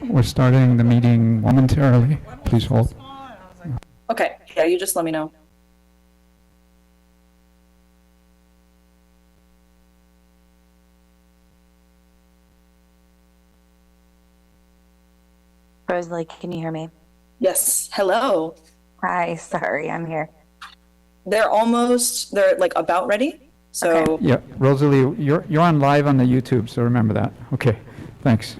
We're starting the meeting momentarily. Please hold. Okay, yeah, you just let me know. Rosalie, can you hear me? Yes, hello. Hi, sorry, I'm here. They're like about ready. So Okay. Yeah, Rosalie, you're on live on the YouTube, so remember that. Okay, thanks.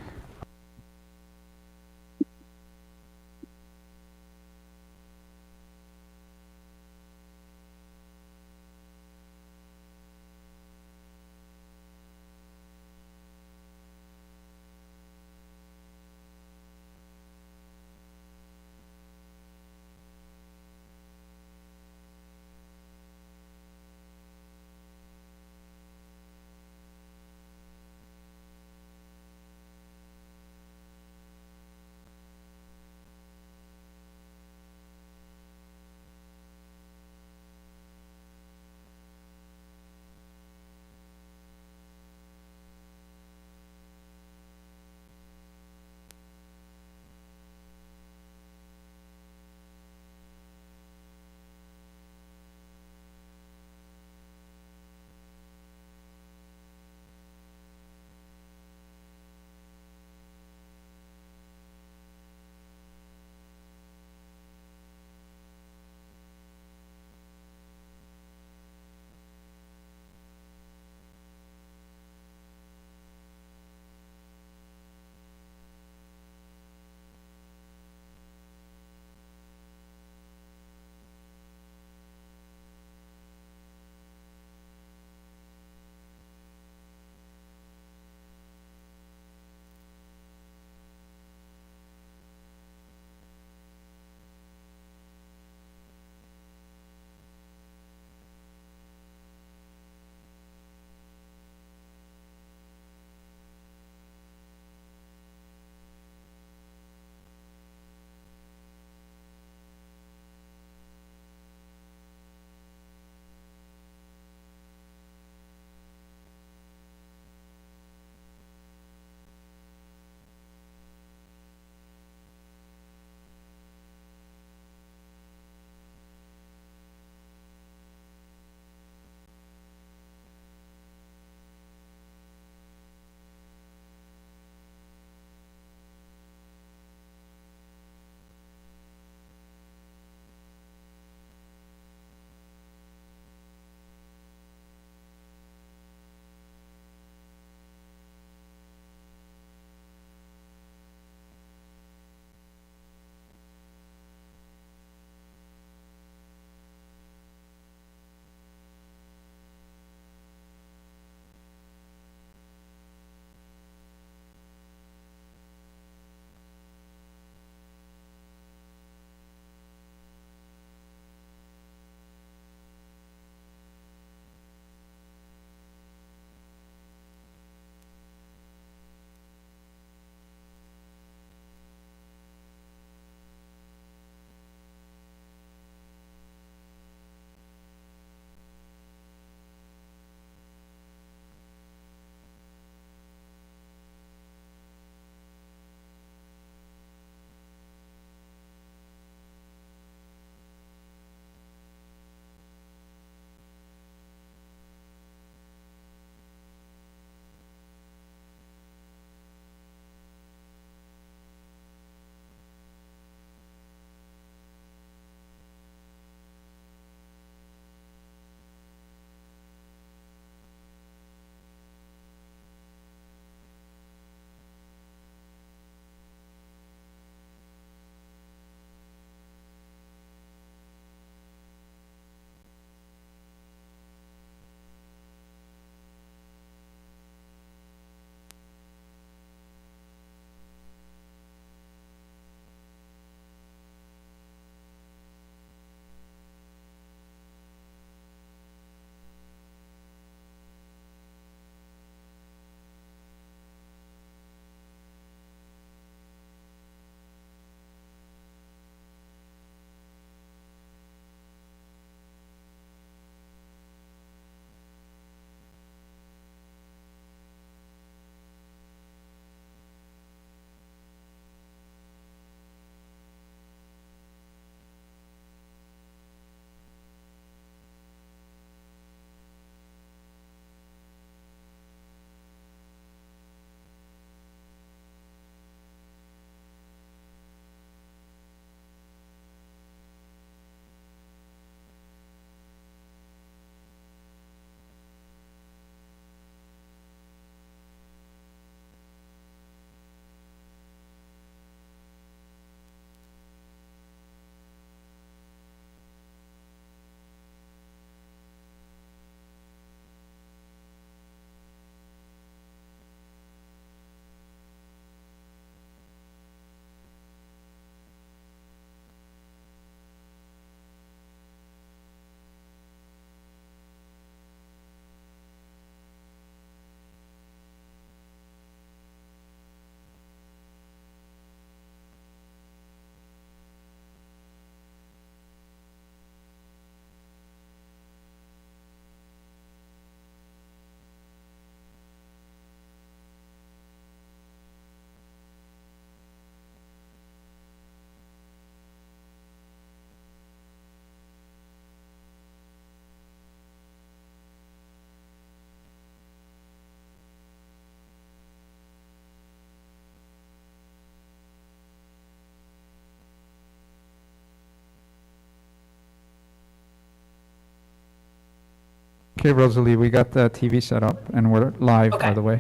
Okay, Rosalie, we got the TV set up and we're live, by Okay. the way.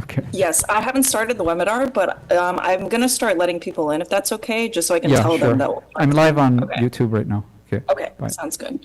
Okay. Yes, I haven't started the webinar, but I'm gonna start letting people in if that's okay, just so I can Yeah, tell sure. them that. I'm live on Okay. YouTube right now. Okay. Okay, Bye. sounds good.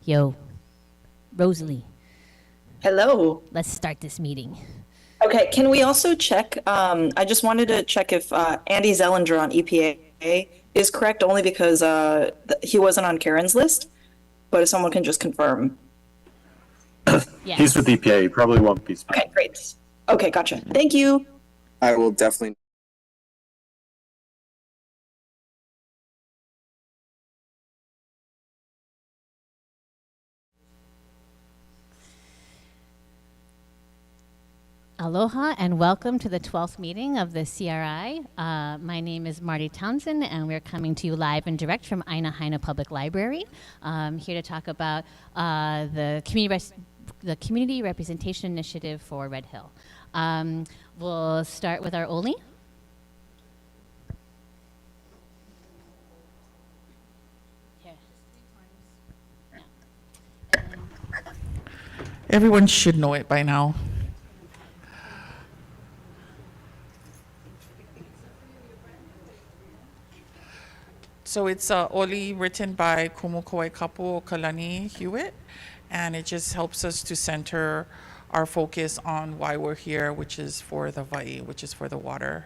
Yo, Rosalie, Hello. let's start this meeting. Okay, can we also check, I just wanted to check if Andy Zellinger on EPA is correct only because he wasn't on Karen's list, but if someone can just confirm. Yes. He's with EPA. He probably won't be speaking. Okay, great. Okay, gotcha. Thank you. I will definitely Aloha and welcome to the 12th meeting of the CRI. My name is Marty Townsend and we're coming to you live and direct from Haina Public Library. Here to talk about the Community Representation Initiative for Red Hill. We'll start with our Oli. Everyone should know it by now. So it's Oli written by Kumuko'ekapu Kalani Hewitt, and it just helps us to center our focus on why we're here, which is for the vai, which is for the water.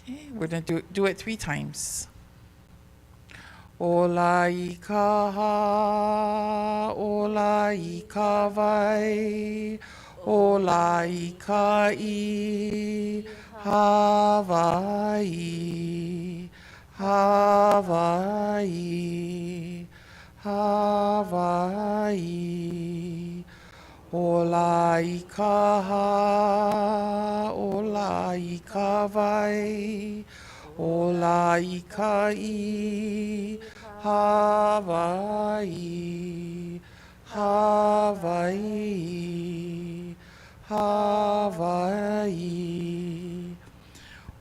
Okay, we're gonna do it 3 times. Ola I ka ha, ola I ka vai, ola I ka I, Hawai, Hawai, Hawai. Ola I ka ha, ola I ka vai, ola I ka I, Hawai, Hawai, Hawai.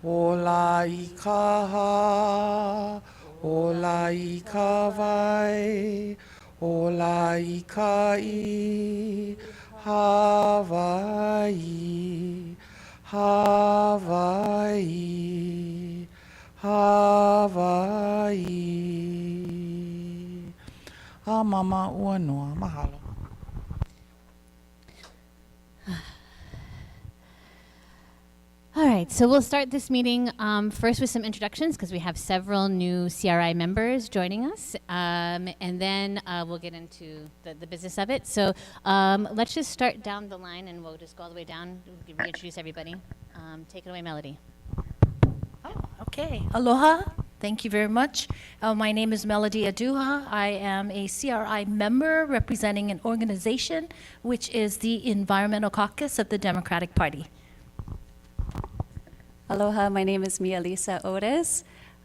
Ola I ka ha, ola I ka vai, ola I ka I, Hawai, Hawai, Hawai. Mama ua noa, mahalo. All right, so we'll start this meeting first with some introductions because we have several new CRI members joining us, and then we'll get into the business of it. So let's just start down the line and we'll just go all the way down. We can reintroduce everybody. Take it away, Melody. Oh, okay. Aloha. Thank you very much. My name is Melody Aduha. I am a CRI member representing an organization which is the Environmental Caucus of the Democratic Party. Aloha, my name is Mia Lisa Otis.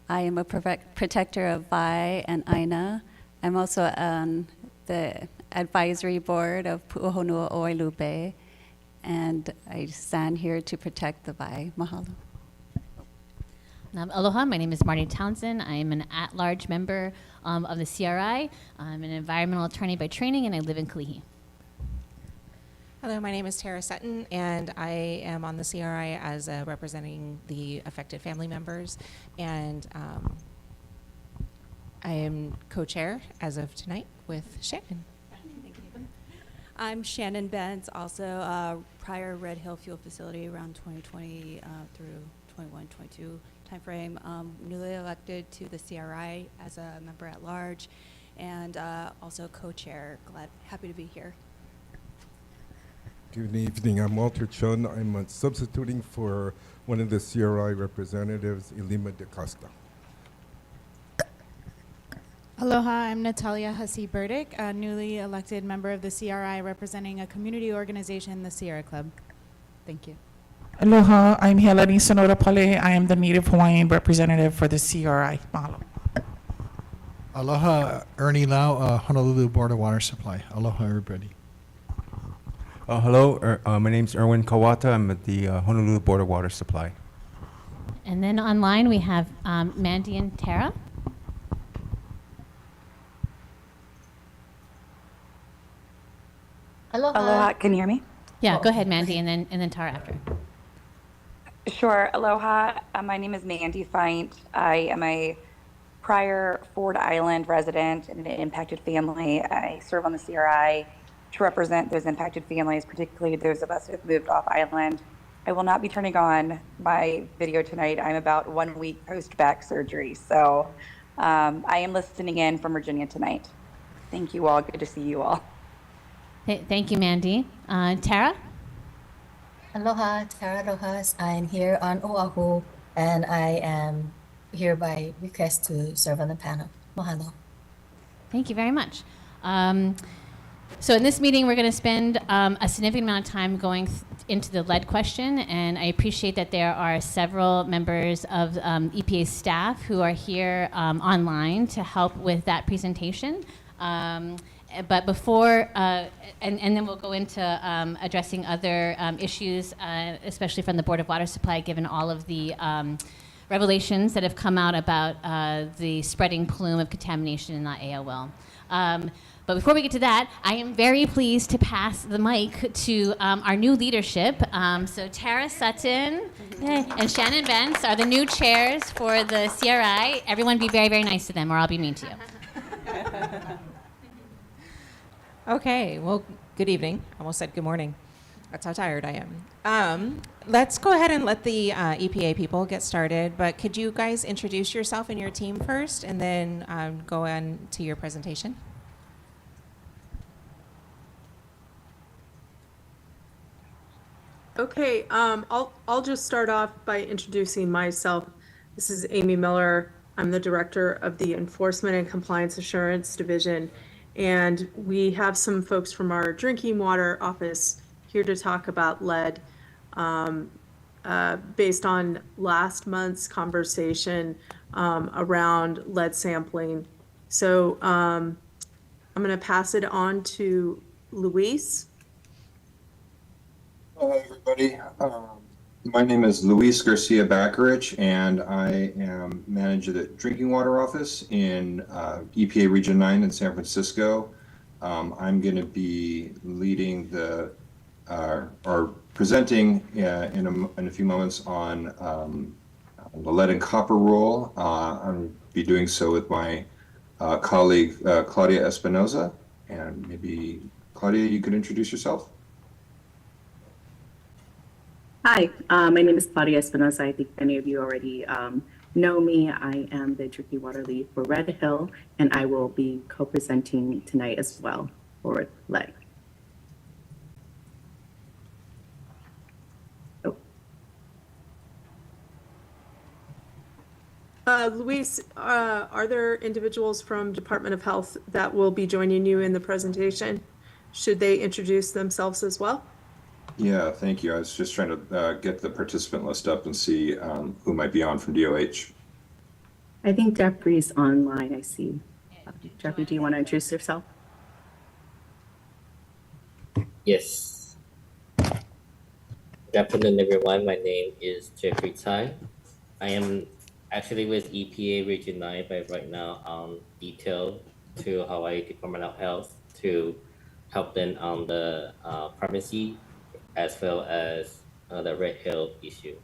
I am a protector of Vai and Āina. I'm also on the advisory board of Pu'uhonua o Wailupe, and I stand here to protect the Vai. Mahalo. Aloha, my name is Marty Townsend. I am an at-large member of the CRI. I'm an environmental attorney by training, and I live in Kalihi. Hello, my name is Tara Sutton, and I am on the CRI as representing the affected family members, and I am co-chair as of tonight with Shannon. I'm Shannon Benz, also prior Red Hill Fuel Facility around 2020 through 21-22 timeframe. Newly elected to the CRI as a member at large, and also co-chair. Happy to be here. Good evening. I'm Walter Chun. I'm substituting for one of the CRI representatives, Ilima de Costa. Aloha, I'm Natalia Hussey-Burdick, a newly elected member of the CRI representing a community organization, the Sierra Club. Thank you. Aloha, I'm Helani Sonora Pale. I am the Native Hawaiian representative for the CRI. Mahalo. Aloha, Ernie Lau, Honolulu Board of Water Supply. Aloha, everybody. Hello, my name's Erwin Kawata. I'm at the Honolulu Board of Water Supply. And then online we have Mandy and Tara. Aloha. Aloha, can you hear me? Yeah, go ahead, Mandy, and then Tara after. Sure. Aloha. My name is Mandy Feint. I am a prior Ford Island resident and an impacted family. I serve on the CRI to represent those impacted families, particularly those of us who have moved off island. I will not be turning on my video tonight. I'm about 1 week post-back surgery. So I am listening in from Virginia tonight. Thank you all. Good to see you all. Thank you, Mandy. Tara? Aloha, Tara Rojas. I'm here on Oahu, and I am here by request to serve on the panel. Mahalo. Thank you very much. So in this meeting, we're going to spend a significant amount of time going into the lead question, and I appreciate that there are several members of EPA staff who are here online to help with that presentation. But before, and then we'll go into addressing other issues, especially from the Board of Water Supply, given all of the revelations that have come out about the spreading plume of contamination in the AO well. But before we get to that, I am very pleased to pass the mic to our new leadership. So Tara Sutton and Shannon Bentz are the new chairs for the CRI. Everyone be very, very nice to them, or I'll be mean to you. Okay, well, good evening. Almost said good morning. That's how tired I am. Let's go ahead and let the EPA people get started, but could you guys introduce yourself and your team first, and then go on to your presentation? Okay, I'll just start off by introducing myself. This is Amy Miller. I'm the director of the Enforcement and Compliance Assurance Division, and we have some folks from our drinking water office here to talk about lead based on last month's conversation around lead sampling. So I'm going to pass it on to Luis. Hi, everybody. My name is Luis Garcia Bacarich, and I am manager of the drinking water office in EPA Region 9 in San Francisco. I'm going to be leading the or presenting in a few moments on the lead and copper rule. I'll be doing so with my colleague Claudia Espinoza, and maybe Claudia, you could introduce yourself. Hi, my name is Claudia Espinoza. I think many of you already know me. I am the drinking water lead for Red Hill, and I will be co-presenting tonight as well for lead. Luis, are there individuals from Department of Health that will be joining you in the presentation? Should they introduce themselves as well? Yeah, thank you. I was just trying to get the participant list up and see who might be on from DOH. I think Jeffrey's online, I see. Jeffrey, do you want to introduce yourself? Yes. Good afternoon, everyone. My name is Jeffrey Tsai. I am actually with EPA Region 9, but right now on detail to Hawaii Department of Health to help them on the primacy as well as the Red Hill issue.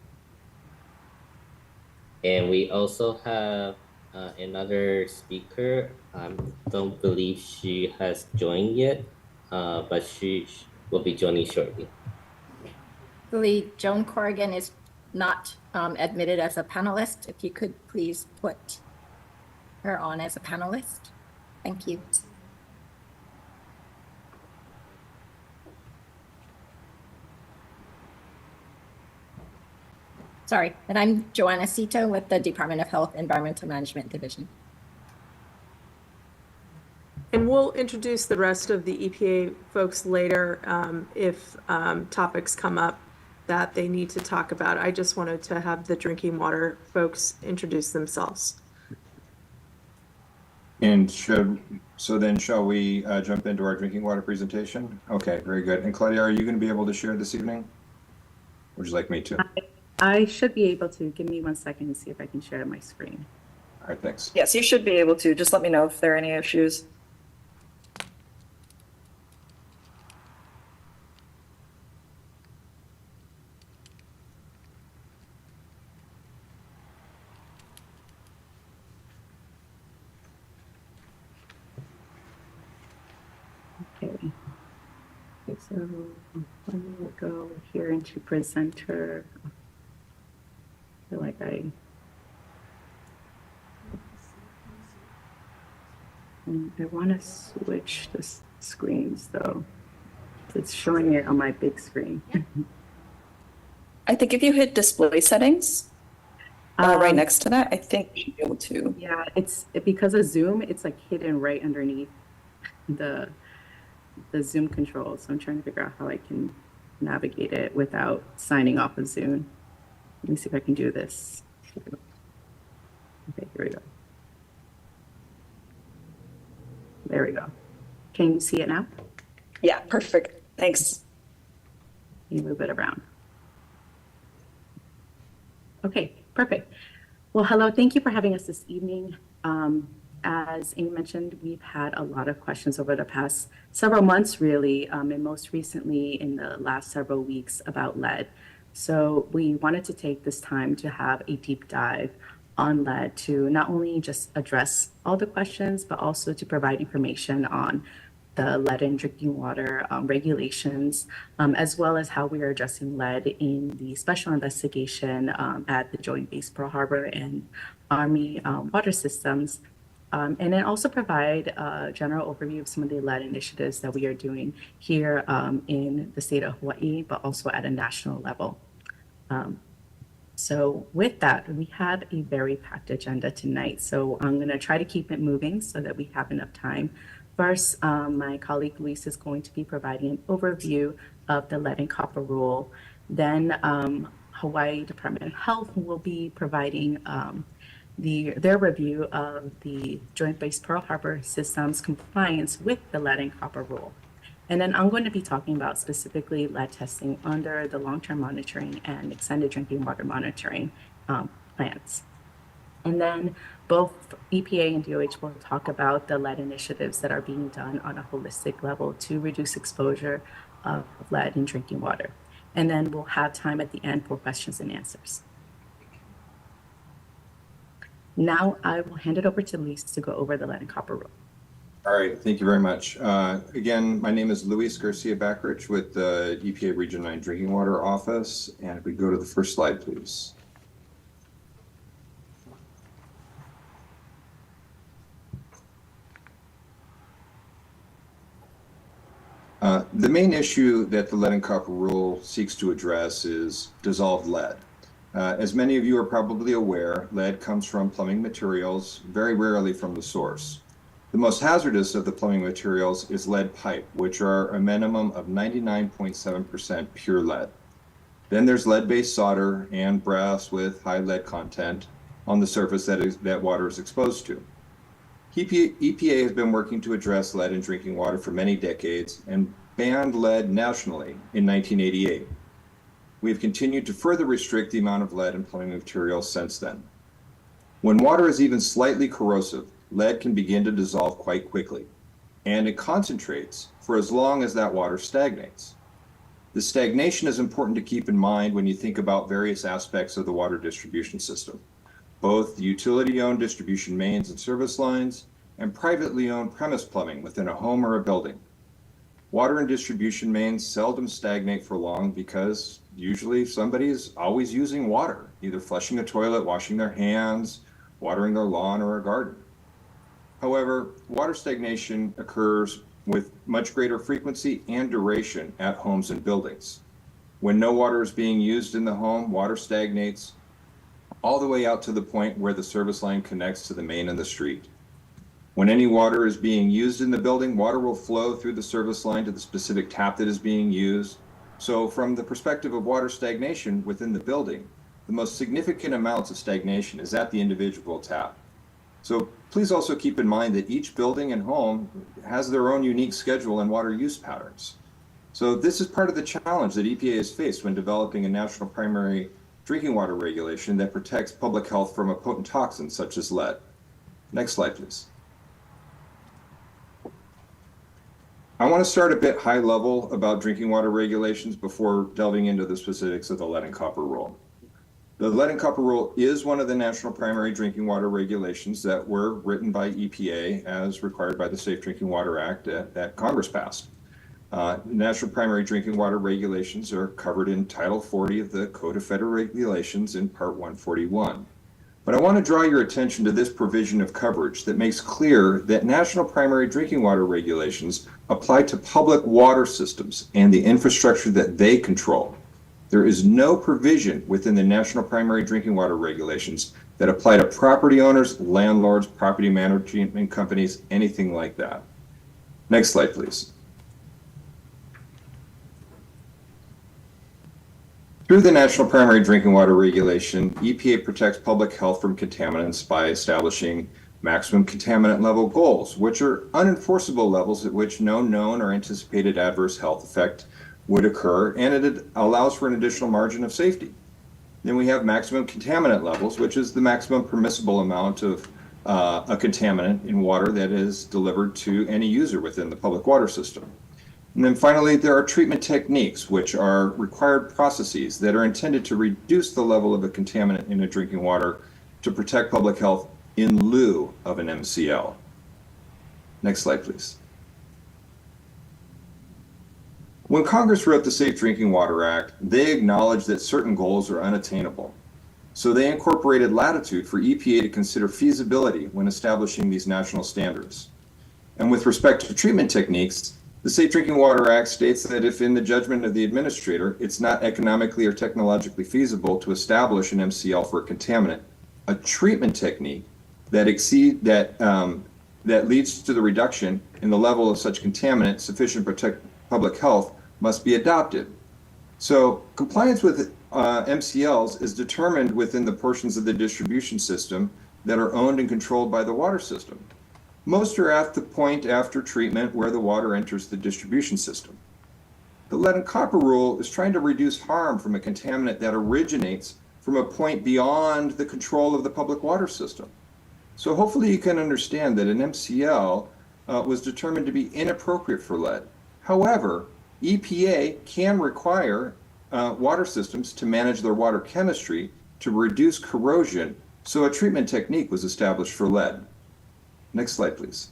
And we also have another speaker. I don't believe she has joined yet, but she will be joining shortly. Joan Corrigan is not admitted as a panelist. If you could please put her on as a panelist. Thank you. Sorry, and I'm Joanna Cito with the Department of Health Environmental Management Division. And we'll introduce the rest of the EPA folks later if topics come up that they need to talk about. I just wanted to have the drinking water folks introduce themselves. And so then shall we jump into our drinking water presentation? Okay, very good. And Claudia, are you going to be able to share this evening? Would you like me to? I should be able to. Give me 1 second to see if I can share my screen. All right, thanks. Yes, you should be able to. Just let me know if there are any issues. Okay. So let me go here into presenter. I feel like I want to switch the screens though. It's showing it on my big screen. I think if you hit display settings, right next to that, I think you should be able to. Yeah, it's because of Zoom, it's like hidden right underneath the Zoom controls. So I'm trying to figure out how I can navigate it without signing off of Zoom. Let me see if I can do this. Okay, here we go. There we go. Can you see it now? Yeah, perfect. Thanks. You move it around. Okay, perfect. Well, hello, thank you for having us this evening. As Amy mentioned, we've had a lot of questions over the past several months, really, and most recently in the last several weeks about lead. So we wanted to take this time to have a deep dive on lead to not only just address all the questions, but also to provide information on the lead in drinking water regulations, as well as how we are addressing lead in the special investigation at the Joint Base Pearl Harbor and Army water systems. And then also provide a general overview of some of the lead initiatives that we are doing here in the state of Hawaii, but also at a national level. So with that, we have a very packed agenda tonight. So I'm going to try to keep it moving so that we have enough time. First, my colleague Luis is going to be providing an overview of the lead and copper rule. Then Hawaii Department of Health will be providing their review of the Joint Base Pearl Harbor system's compliance with the lead and copper rule. And then I'm going to be talking about specifically lead testing under the long-term monitoring and extended drinking water monitoring plans. And then both EPA and DOH will talk about the lead initiatives that are being done on a holistic level to reduce exposure of lead in drinking water. And then we'll have time at the end for questions and answers. Now I will hand it over to Luis to go over the lead and copper rule. All right, thank you very much. Again, my name is Luis Garcia-Backrich with the EPA Region 9 Drinking Water Office. And if we go to the first slide, please. The main issue that the lead and copper rule seeks to address is dissolved lead. As many of you are probably aware, lead comes from plumbing materials, very rarely from the source. The most hazardous of the plumbing materials is lead pipe, which are a minimum of 99.7% pure lead. Then there's lead-based solder and brass with high lead content on the surface that water is exposed to. EPA has been working to address lead in drinking water for many decades and banned lead nationally in 1988. We have continued to further restrict the amount of lead in plumbing materials since then. When water is even slightly corrosive, lead can begin to dissolve quite quickly, and it concentrates for as long as that water stagnates. The stagnation is important to keep in mind when you think about various aspects of the water distribution system, both the utility-owned distribution mains and service lines, and privately owned premise plumbing within a home or a building. Water and distribution mains seldom stagnate for long because usually somebody is always using water, either flushing a toilet, washing their hands, watering their lawn or a garden. However, water stagnation occurs with much greater frequency and duration at homes and buildings. When no water is being used in the home, water stagnates all the way out to the point where the service line connects to the main in the street. When any water is being used in the building, water will flow through the service line to the specific tap that is being used. So from the perspective of water stagnation within the building, the most significant amounts of stagnation is at the individual tap. So please also keep in mind that each building and home has their own unique schedule and water use patterns. So this is part of the challenge that EPA has faced when developing a national primary drinking water regulation that protects public health from a potent toxin such as lead. Next slide, please. I want to start a bit high level about drinking water regulations before delving into the specifics of the lead and copper rule. The lead and copper rule is one of the national primary drinking water regulations that were written by EPA as required by the Safe Drinking Water Act that Congress passed. National primary drinking water regulations are covered in Title 40 of the Code of Federal Regulations in Part 141. But I want to draw your attention to this provision of coverage that makes clear that national primary drinking water regulations apply to public water systems and the infrastructure that they control. There is no provision within the national primary drinking water regulations that apply to property owners, landlords, property management companies, anything like that. Next slide, please. Through the National Primary Drinking Water Regulation, EPA protects public health from contaminants by establishing maximum contaminant level goals, which are unenforceable levels at which no known or anticipated adverse health effect would occur, and it allows for an additional margin of safety. Then we have maximum contaminant levels, which is the maximum permissible amount of a contaminant in water that is delivered to any user within the public water system. And then finally, there are treatment techniques, which are required processes that are intended to reduce the level of a contaminant in a drinking water to protect public health in lieu of an MCL. Next slide, please. When Congress wrote the Safe Drinking Water Act, they acknowledged that certain goals are unattainable. So they incorporated latitude for EPA to consider feasibility when establishing these national standards. And with respect to treatment techniques, the Safe Drinking Water Act states that if in the judgment of the administrator, it's not economically or technologically feasible to establish an MCL for a contaminant, a treatment technique that leads to the reduction in the level of such contaminant sufficient to protect public health must be adopted. So compliance with MCLs is determined within the portions of the distribution system that are owned and controlled by the water system. Most are at the point after treatment where the water enters the distribution system. The lead and copper rule is trying to reduce harm from a contaminant that originates from a point beyond the control of the public water system. So hopefully you can understand that an MCL was determined to be inappropriate for lead. However, EPA can require water systems to manage their water chemistry to reduce corrosion, so a treatment technique was established for lead. Next slide, please.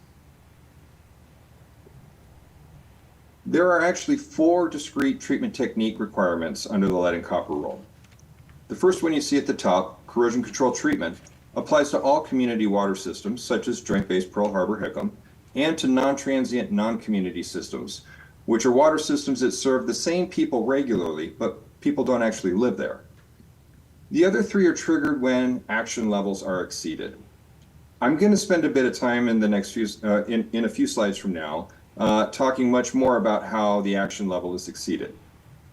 There are actually 4 discrete treatment technique requirements under the lead and copper rule. The first one you see at the top, corrosion control treatment, applies to all community water systems, such as Joint Base Pearl Harbor Hickam, and to non-transient, non-community systems, which are water systems that serve the same people regularly, but people don't actually live there. The other 3 are triggered when action levels are exceeded. I'm going to spend a bit of time in the next few, in a few slides from now, talking much more about how the action level is exceeded.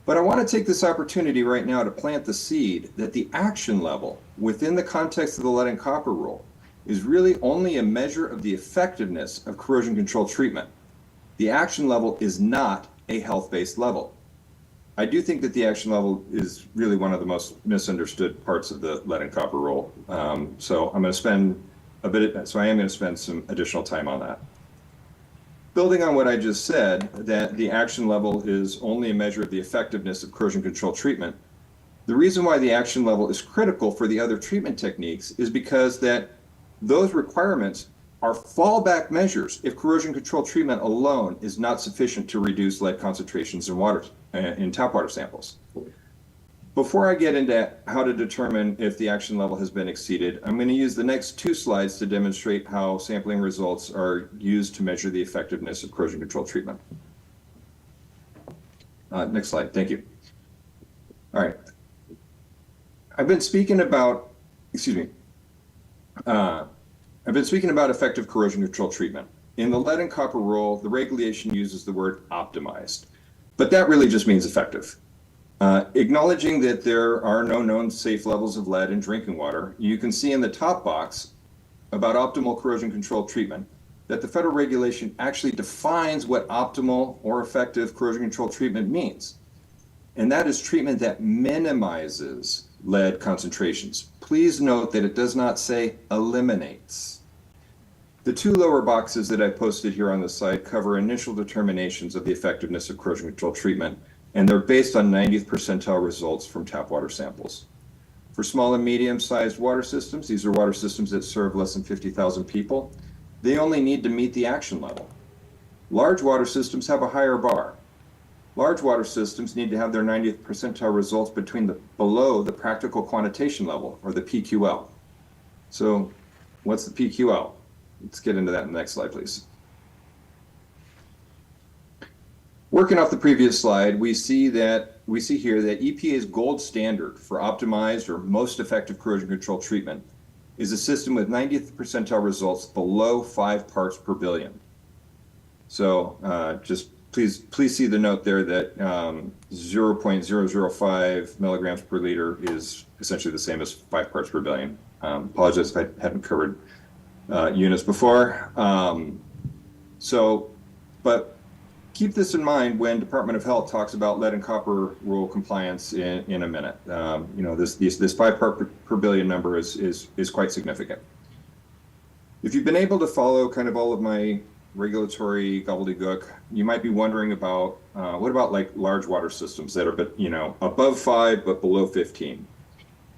But I want to take this opportunity right now to plant the seed that the action level within the context of the lead and copper rule is really only a measure of the effectiveness of corrosion control treatment. The action level is not a health-based level. I do think that the action level is really one of the most misunderstood parts of the lead and copper rule. So I am going to spend some additional time on that. Building on what I just said, that the action level is only a measure of the effectiveness of corrosion control treatment, the reason why the action level is critical for the other treatment techniques is because that those requirements are fallback measures if corrosion control treatment alone is not sufficient to reduce lead concentrations in water, in tap water samples. Before I get into how to determine if the action level has been exceeded, I'm going to use the next 2 slides to demonstrate how sampling results are used to measure the effectiveness of corrosion control treatment. Next slide, thank you. All right. I've been speaking about effective corrosion control treatment. In the lead and copper rule, the regulation uses the word optimized, but that really just means effective. Acknowledging that there are no known safe levels of lead in drinking water, you can see in the top box about optimal corrosion control treatment that the federal regulation actually defines what optimal or effective corrosion control treatment means. And that is treatment that minimizes lead concentrations. Please note that it does not say eliminates. The 2 lower boxes that I posted here on the site cover initial determinations of the effectiveness of corrosion control treatment, and they're based on 90th percentile results from tap water samples. For small and medium-sized water systems, these are water systems that serve less than 50,000 people, they only need to meet the action level. Large water systems have a higher bar. Large water systems need to have their 90th percentile results below the practical quantitation level, or the PQL. So what's the PQL? Let's get into that in the next slide, please. Working off the previous slide, we see here that EPA's gold standard for optimized or most effective corrosion control treatment is a system with 90th percentile results below 5 parts per billion. So just please see the note there that 0.005 milligrams per liter is essentially the same as 5 parts per billion. Apologize if I hadn't covered units before. But keep this in mind when Department of Health talks about lead and copper rule compliance in a minute. This 5 part per billion number is quite significant. If you've been able to follow kind of all of my regulatory gobbledygook, you might be wondering about what about like large water systems that are above 5 but below 15.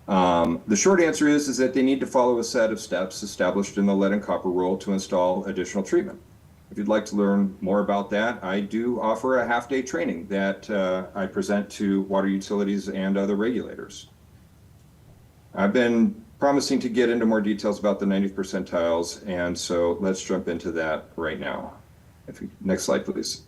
The short answer is that they need to follow a set of steps established in the lead and copper rule to install additional treatment. If you'd like to learn more about that, I do offer a half-day training that I present to water utilities and other regulators. I've been promising to get into more details about the 90th percentiles, and so let's jump into that right now. Next slide, please.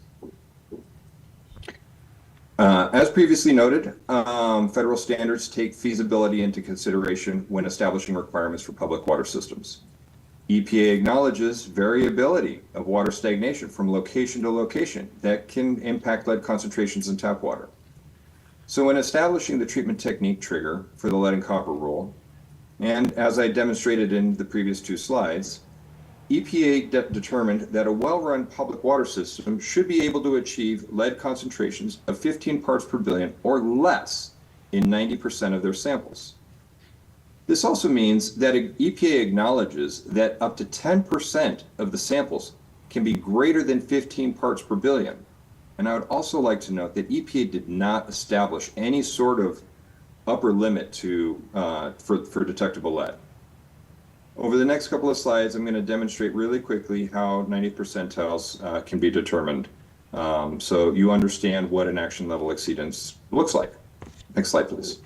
As previously noted, federal standards take feasibility into consideration when establishing requirements for public water systems. EPA acknowledges variability of water stagnation from location to location that can impact lead concentrations in tap water. So when establishing the treatment technique trigger for the lead and copper rule, and as I demonstrated in the previous 2 slides, EPA determined that a well-run public water system should be able to achieve lead concentrations of 15 parts per billion or less in 90% of their samples. This also means that EPA acknowledges that up to 10% of the samples can be greater than 15 parts per billion. And I would also like to note that EPA did not establish any sort of upper limit for detectable lead. Over the next couple of slides, I'm going to demonstrate really quickly how 90th percentiles can be determined, so you understand what an action level exceedance looks like. Next slide, please.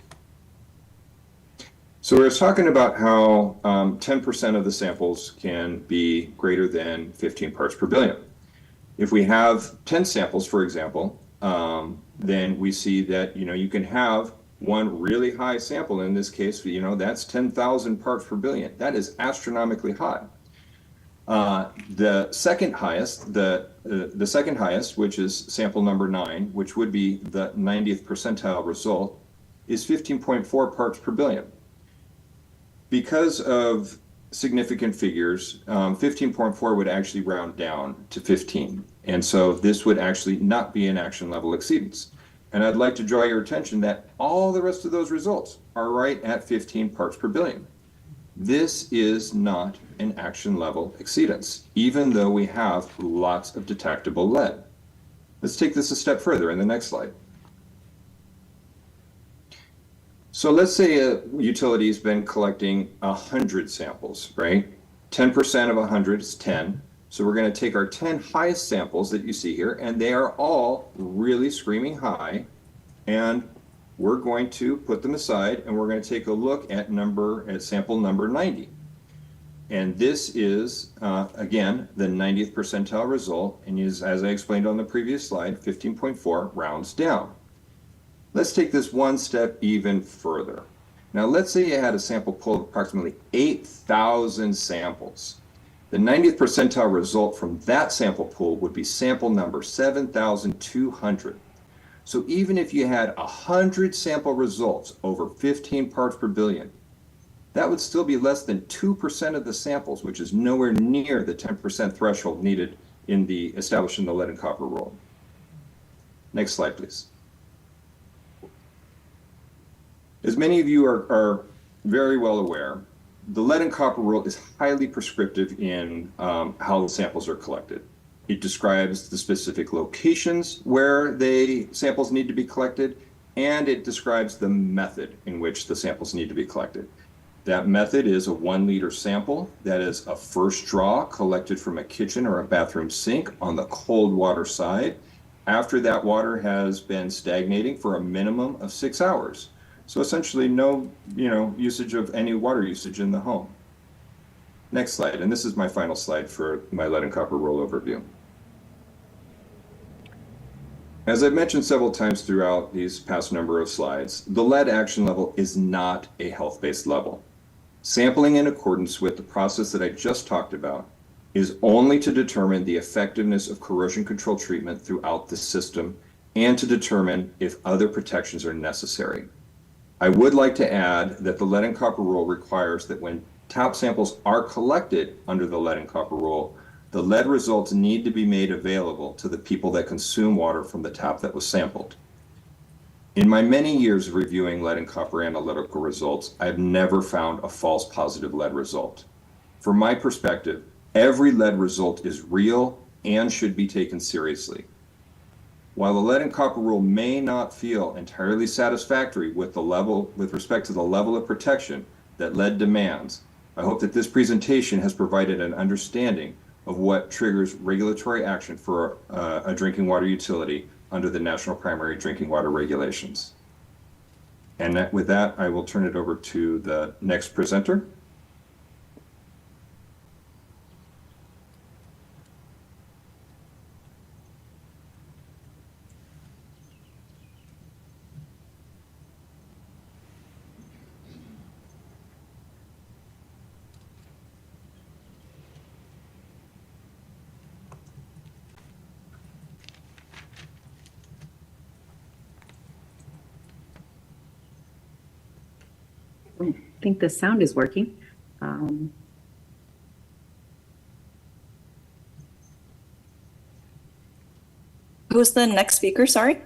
So we're talking about how 10% of the samples can be greater than 15 parts per billion. If we have 10 samples, for example, then we see that you can have one really high sample. In this case, that's 10,000 parts per billion. That is astronomically high. The second highest, which is sample number 9, which would be the 90th percentile result, is 15.4 parts per billion. Because of significant figures, 15.4 would actually round down to 15. And so this would actually not be an action level exceedance. And I'd like to draw your attention that all the rest of those results are right at 15 parts per billion. This is not an action level exceedance, even though we have lots of detectable lead. Let's take this a step further in the next slide. So let's say a utility has been collecting 100 samples, right? 10% of 100 is 10. So we're going to take our 10 highest samples that you see here, and they are all really screaming high. And we're going to put them aside, and we're going to take a look at sample number 90. And this is, again, the 90th percentile result. And as I explained on the previous slide, 15.4 rounds down. Let's take this one step even further. Now, let's say you had a sample pool of approximately 8,000 samples. The 90th percentile result from that sample pool would be sample number 7,200. So even if you had 100 sample results over 15 parts per billion, that would still be less than 2% of the samples, which is nowhere near the 10% threshold needed in establishing the lead and copper rule. Next slide, please. As many of you are very well aware, the lead and copper rule is highly prescriptive in how the samples are collected. It describes the specific locations where the samples need to be collected, and it describes the method in which the samples need to be collected. That method is a 1-liter sample that is a first draw collected from a kitchen or a bathroom sink on the cold water side after that water has been stagnating for a minimum of 6 hours. So essentially no, usage of any water usage in the home. Next slide, and this is my final slide for my lead and copper rule overview. As I've mentioned several times throughout these past number of slides, the lead action level is not a health-based level. Sampling in accordance with the process that I just talked about is only to determine the effectiveness of corrosion control treatment throughout the system and to determine if other protections are necessary. I would like to add that the lead and copper rule requires that when tap samples are collected under the lead and copper rule, the lead results need to be made available to the people that consume water from the tap that was sampled. In my many years of reviewing lead and copper analytical results, I've never found a false positive lead result. From my perspective, every lead result is real and should be taken seriously. While the lead and copper rule may not feel entirely satisfactory with respect to the level of protection that lead demands, I hope that this presentation has provided an understanding of what triggers regulatory action for a drinking water utility under the National Primary Drinking Water Regulations. And with that, I will turn it over to the next presenter. I think the sound is working. Who's the next speaker? Sorry.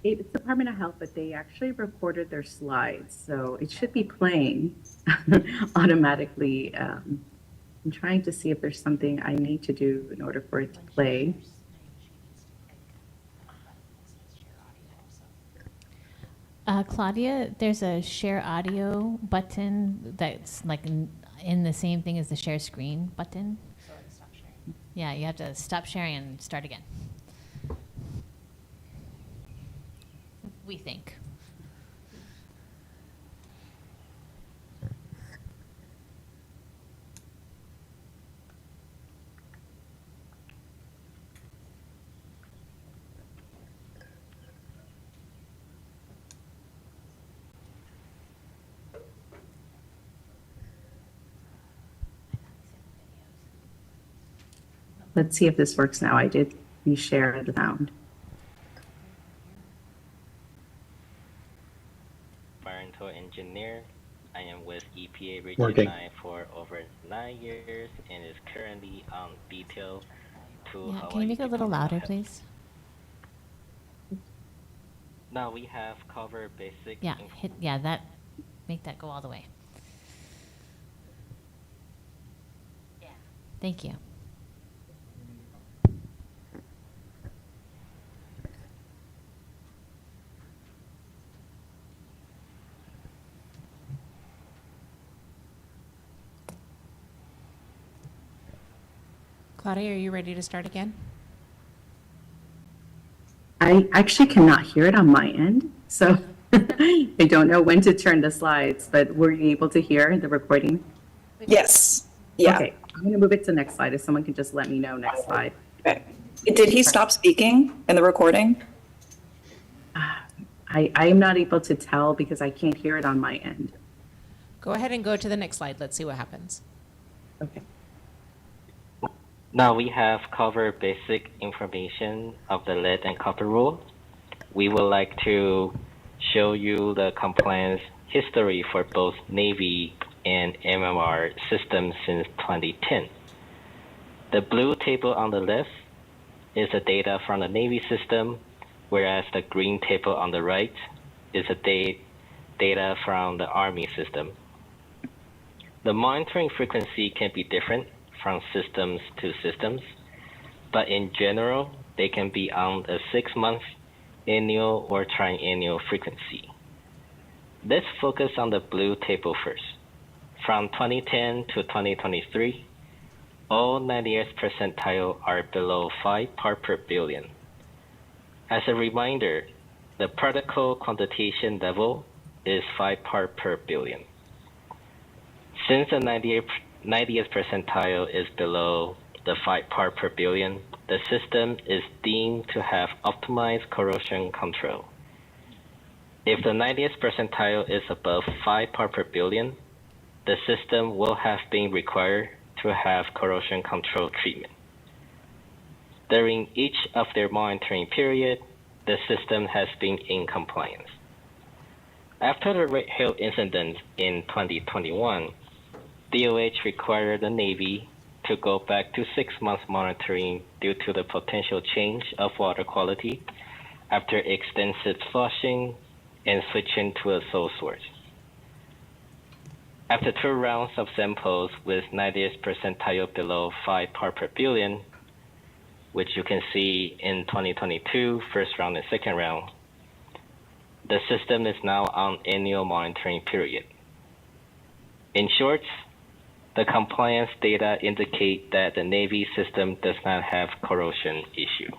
It's Department of Health, but they actually recorded their slides, so it should be playing automatically. I'm trying to see if there's something I need to do in order for it to play. Claudia, there's a share audio button that's like in the same thing as the share screen button. So like stop sharing. Yeah, you have to stop sharing and start again. We think. Let's see if this works now. I did reshare the sound. Environmental engineer. I am with EPA Region Working. 9 for over 9 years and is currently on detail to Hawaii. Can you make it a little louder, please? Now we have covered basic. Yeah, make that go all the way. Yeah. Thank you. Claudia, are you ready to start again? I actually cannot hear it on my end, so I don't know when to turn the slides, but were you able to hear the recording? Yes. Yeah. Okay, I'm going to move it to the next slide if someone can just let me know next slide. Okay. Did he stop speaking in the recording? I am not able to tell because I can't hear it on my end. Go ahead and go to the next slide. Let's see what happens. Okay. Now we have covered basic information of the lead and copper rule. We would like to show you the compliance history for both Navy and MMR systems since 2010. The blue table on the left is the data from the Navy system, whereas the green table on the right is the data from the Army system. The monitoring frequency can be different from systems to systems, but in general, they can be on a 6-month, annual, or triennial frequency. Let's focus on the blue table first. From 2010 to 2023, all 90th percentile are below 5 parts per billion. As a reminder, the particle quantitation level is 5 parts per billion. Since the 90th percentile is below the 5 parts per billion, the system is deemed to have optimized corrosion control. If the 90th percentile is above 5 parts per billion, the system will have been required to have corrosion control treatment. During each of their monitoring period, the system has been in compliance. After the Red Hill incident in 2021, DOH required the Navy to go back to 6 months monitoring due to the potential change of water quality after extensive flushing and switching to a sole source. After 2 rounds of samples with 90th percentile below 5 part per billion, which you can see in 2022, first round and second round, the system is now on annual monitoring period. In short, the compliance data indicate that the Navy system does not have corrosion issue.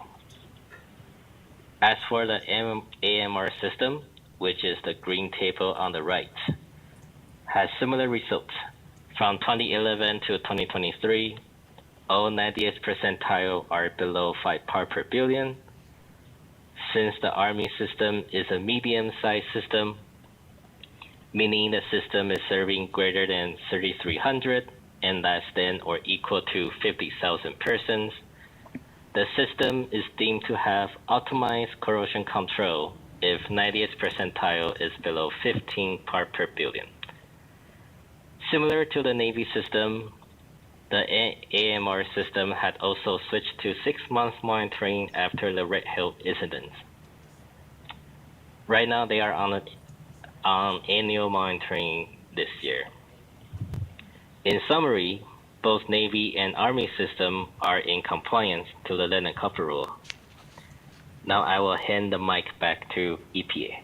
As for the AMR system, which is the green table on the right, has similar results. From 2011 to 2023, all 90th percentile are below 5 part per billion. Since the Army system is a medium-sized system, meaning the system is serving greater than 3,300 and less than or equal to 50,000 persons, the system is deemed to have optimized corrosion control if 90th percentile is below 15 part per billion. Similar to the Navy system, the AMR system had also switched to 6 months monitoring after the Red Hill incident. Right now, they are on annual monitoring this year. In summary, both Navy and Army system are in compliance to the lead and copper rule. Now I will hand the mic back to EPA.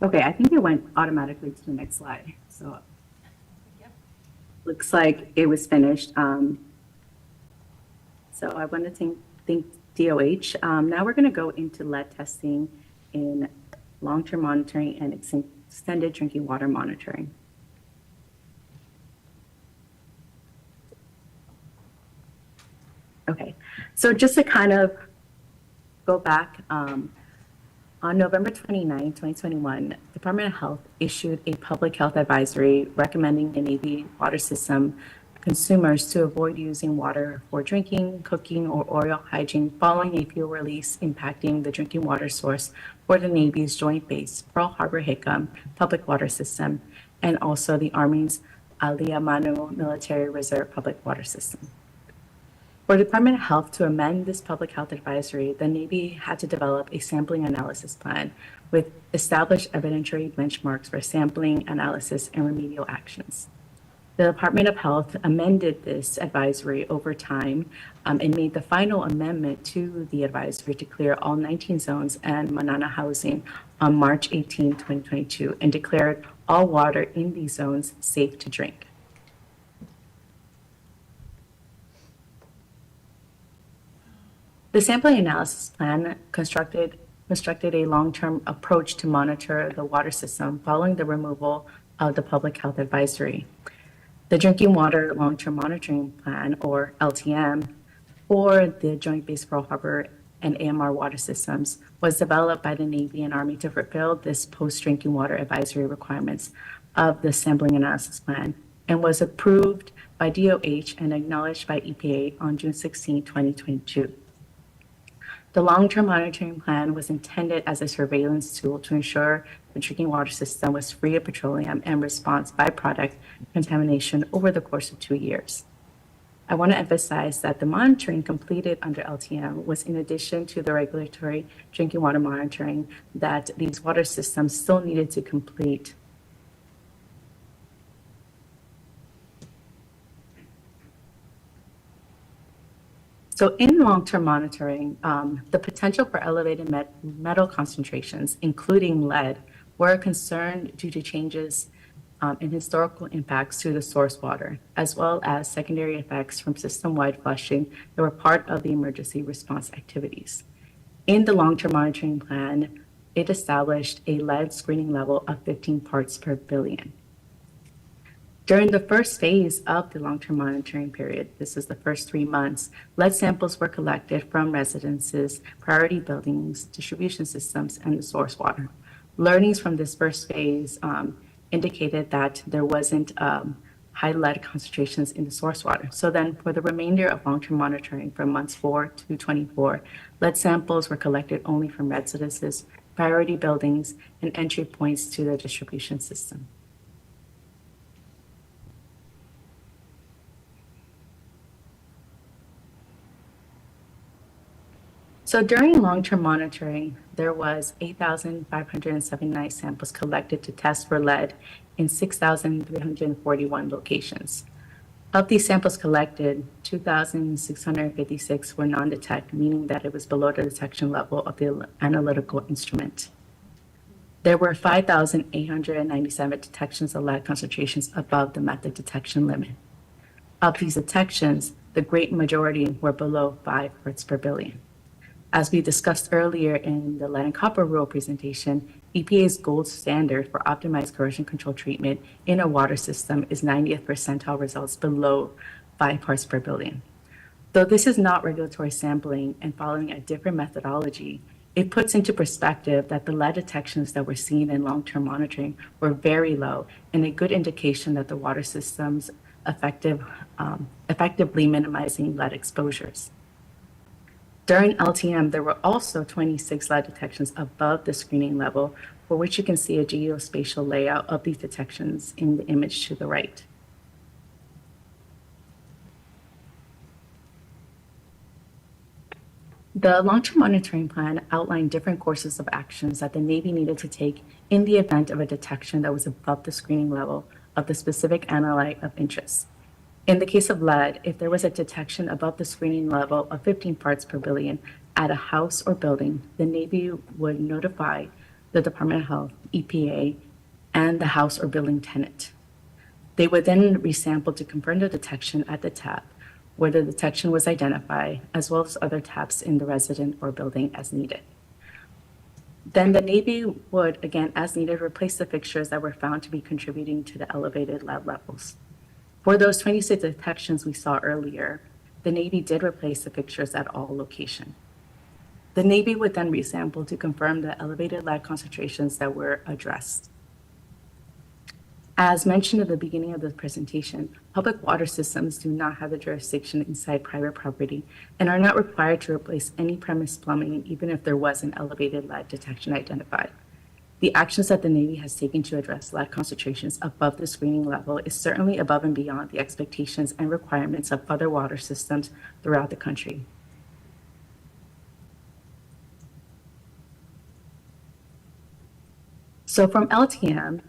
Okay, I think it went automatically to the next slide. So looks like it was finished. So I want to thank DOH. Now we're going to go into lead testing in long-term monitoring and extended drinking water monitoring. Okay, so just to kind of go back, on November 29, 2021, Department of Health issued a public health advisory recommending the Navy water system consumers to avoid using water for drinking, cooking, or oral hygiene following a fuel release impacting the drinking water source for the Navy's Joint Base Pearl Harbor Hickam public water system and also the Army's Aliamanu Military Reserve public water system. For the Department of Health to amend this public health advisory, the Navy had to develop a sampling analysis plan with established evidentiary benchmarks for sampling, analysis, and remedial actions. The Department of Health amended this advisory over time and made the final amendment to the advisory to clear all 19 zones and Manana housing on March 18, 2022, and declared all water in these zones safe to drink. The sampling analysis plan constructed a long-term approach to monitor the water system following the removal of the public health advisory. The Drinking Water Long-Term Monitoring Plan, or LTM, for the Joint Base Pearl Harbor and AMR water systems was developed by the Navy and Army to fulfill this post-drinking water advisory requirements of the sampling analysis plan and was approved by DOH and acknowledged by EPA on June 16, 2022. The long-term monitoring plan was intended as a surveillance tool to ensure the drinking water system was free of petroleum and response byproduct contamination over the course of 2 years. I want to emphasize that the monitoring completed under LTM was in addition to the regulatory drinking water monitoring that these water systems still needed to complete. So in long-term monitoring, the potential for elevated metal concentrations, including lead, were a concern due to changes in historical impacts to the source water, as well as secondary effects from system-wide flushing that were part of the emergency response activities. In the long-term monitoring plan, it established a lead screening level of 15 parts per billion. During the first phase of the long-term monitoring period, this is the first 3 months, lead samples were collected from residences, priority buildings, distribution systems, and the source water. Learnings from this first phase indicated that there wasn't high lead concentrations in the source water. So then for the remainder of long-term monitoring from months 4 to 24, lead samples were collected only from residences, priority buildings, and entry points to the distribution system. So during long-term monitoring, there was 8,579 samples collected to test for lead in 6,341 locations. Of these samples collected, 2,656 were non-detect, meaning that it was below the detection level of the analytical instrument. There were 5,897 detections of lead concentrations above the method detection limit. Of these detections, the great majority were below 5 parts per billion. As we discussed earlier in the lead and copper rule presentation, EPA's gold standard for optimized corrosion control treatment in a water system is 90th percentile results below 5 parts per billion. Though this is not regulatory sampling and following a different methodology, it puts into perspective that the lead detections that were seen in long-term monitoring were very low and a good indication that the water system's effectively minimizing lead exposures. During LTM, there were also 26 lead detections above the screening level, for which you can see a geospatial layout of these detections in the image to the right. The long-term monitoring plan outlined different courses of actions that the Navy needed to take in the event of a detection that was above the screening level of the specific analyte of interest. In the case of lead, if there was a detection above the screening level of 15 parts per billion at a house or building, the Navy would notify the Department of Health, EPA, and the house or building tenant. They would then resample to confirm the detection at the tap, where the detection was identified, as well as other taps in the resident or building as needed. Then the Navy would, again, as needed, replace the fixtures that were found to be contributing to the elevated lead levels. For those 26 detections we saw earlier, the Navy did replace the fixtures at all locations. The Navy would then resample to confirm the elevated lead concentrations that were addressed. As mentioned at the beginning of the presentation, public water systems do not have the jurisdiction inside private property and are not required to replace any premise plumbing, even if there was an elevated lead detection identified. The actions that the Navy has taken to address lead concentrations above the screening level is certainly above and beyond the expectations and requirements of other water systems throughout the country. So from LTM,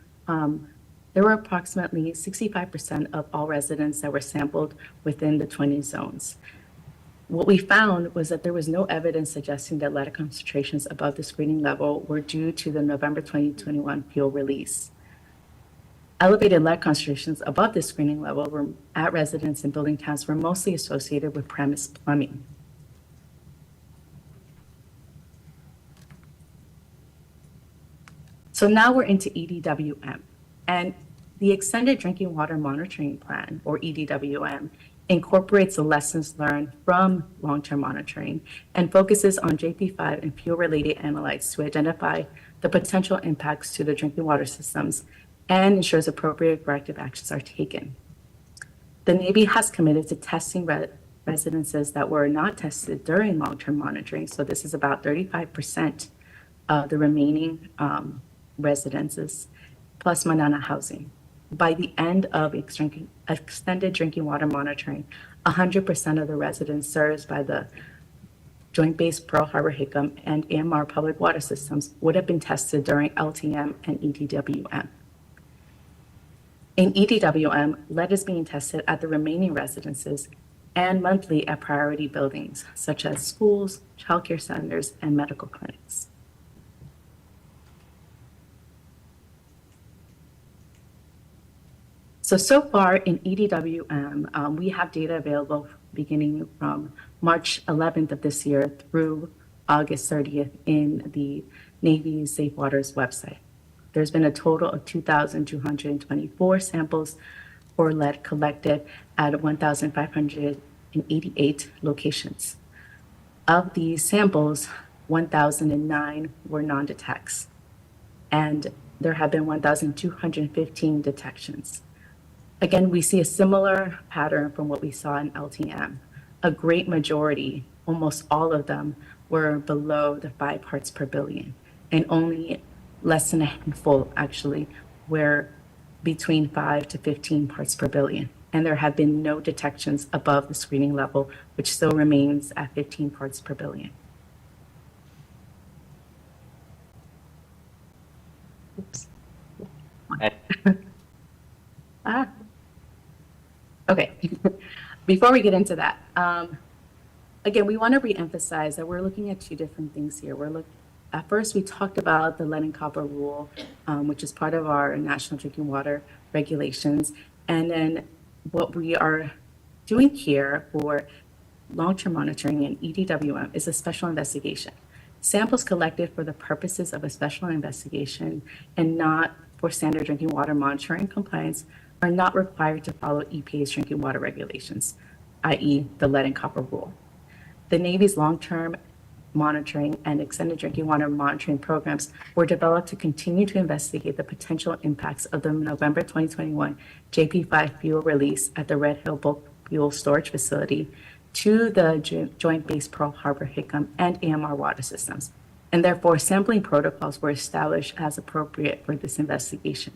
there were approximately 65% of all residents that were sampled within the 20 zones. What we found was that there was no evidence suggesting that lead concentrations above the screening level were due to the November 2021 fuel release. Elevated lead concentrations above the screening level were at residents and building taps were mostly associated with premise plumbing. So now we're into EDWM, and the Extended Drinking Water Monitoring Plan, or EDWM, incorporates the lessons learned from long-term monitoring and focuses on JP5 and fuel-related analytes to identify the potential impacts to the drinking water systems and ensures appropriate corrective actions are taken. The Navy has committed to testing residences that were not tested during long-term monitoring, so this is about 35% of the remaining residences, plus Manana housing. By the end of extended drinking water monitoring, 100% of the residents served by the Joint Base Pearl Harbor Hickam and AMR public water systems would have been tested during LTM and EDWM. In EDWM, lead is being tested at the remaining residences and monthly at priority buildings, such as schools, childcare centers, and medical clinics. So far in EDWM, we have data available beginning from March 11th of this year through August 30th in the Navy's Safe Waters website. There's been a total of 2,224 samples for lead collected at 1,588 locations. Of these samples, 1,009 were non-detects, and there have been 1,215 detections. Again, we see a similar pattern from what we saw in LTM. A great majority, almost all of them, were below the 5 parts per billion, and only less than a handful actually were between 5 to 15 parts per billion. And there have been no detections above the screening level, which still remains at 15 parts per billion. Oops. Okay, before we get into that, again, we want to reemphasize that we're looking at two different things here. At first, we talked about the lead and copper rule, which is part of our national drinking water regulations. And then what we are doing here for long-term monitoring and EDWM is a special investigation. Samples collected for the purposes of a special investigation and not for standard drinking water monitoring compliance are not required to follow EPA's drinking water regulations, i.e. the lead and copper rule. The Navy's long-term monitoring and extended drinking water monitoring programs were developed to continue to investigate the potential impacts of the November 2021 JP5 fuel release at the Red Hill Bulk Fuel Storage Facility to the Joint Base Pearl Harbor HICM and AMR water systems, and therefore sampling protocols were established as appropriate for this investigation.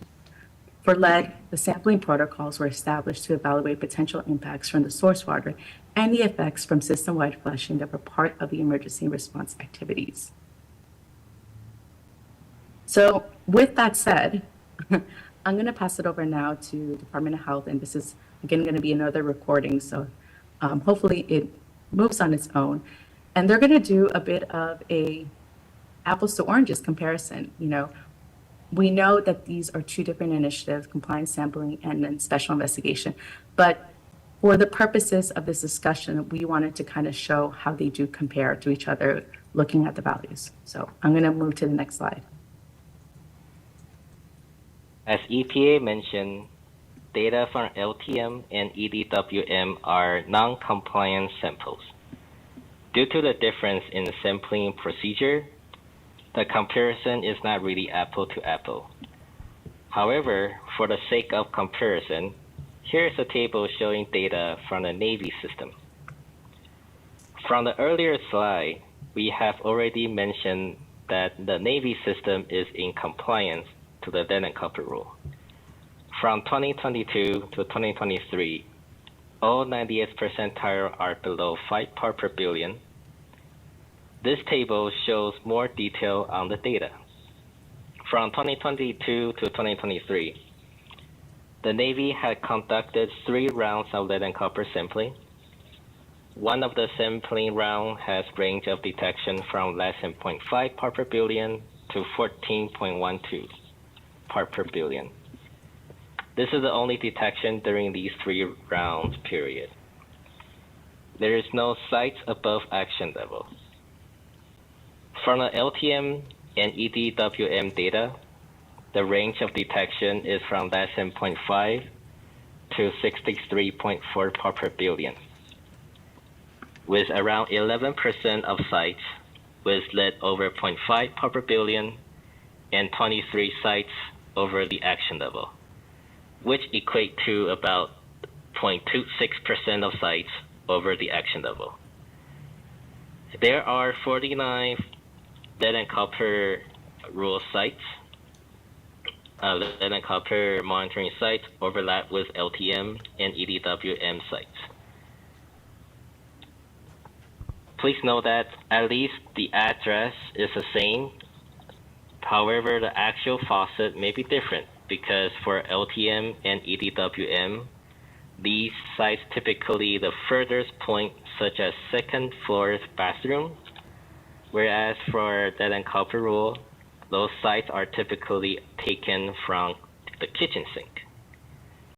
For lead, the sampling protocols were established to evaluate potential impacts from the source water and the effects from system-wide flushing that were part of the emergency response activities. So with that said, I'm going to pass it over now to Department of Health, and this is again going to be another recording, so hopefully it moves on its own. And they're going to do a bit of a apples to oranges comparison. We know that these are two different initiatives, compliance sampling and then special investigation. But for the purposes of this discussion, we wanted to kind of show how they do compare to each other, looking at the values. So I'm going to move to the next slide. As EPA mentioned, data from LTM and EDWM are non-compliant samples. Due to the difference in sampling procedure, the comparison is not really apple to apple. However, for the sake of comparison, here's a table showing data from the Navy system. From the earlier slide, we have already mentioned that the Navy system is in compliance to the lead and copper rule. From 2022 to 2023, all 90th percentile are below 5 part per billion. This table shows more detail on the data. From 2022 to 2023, the Navy had conducted 3 rounds of lead and copper sampling. One of the sampling rounds has range of detection from less than 0.5 part per billion to 14.12 part per billion. This is the only detection during these 3 rounds period. There is no sites above action level. From the LTM and EDWM data, the range of detection is from less than 0.5 to 63.4 part per billion, with around 11% of sites with lead over 0.5 part per billion and 23 sites over the action level, which equate to about 0.26% of sites over the action level. There are 49 lead and copper rule sites, lead and copper monitoring sites overlap with LTM and EDWM sites. Please note that at least the address is the same. However, the actual faucet may be different because for LTM and EDWM, these sites typically the furthest point, such as second floor bathroom, whereas for lead and copper rule, those sites are typically taken from the kitchen sink.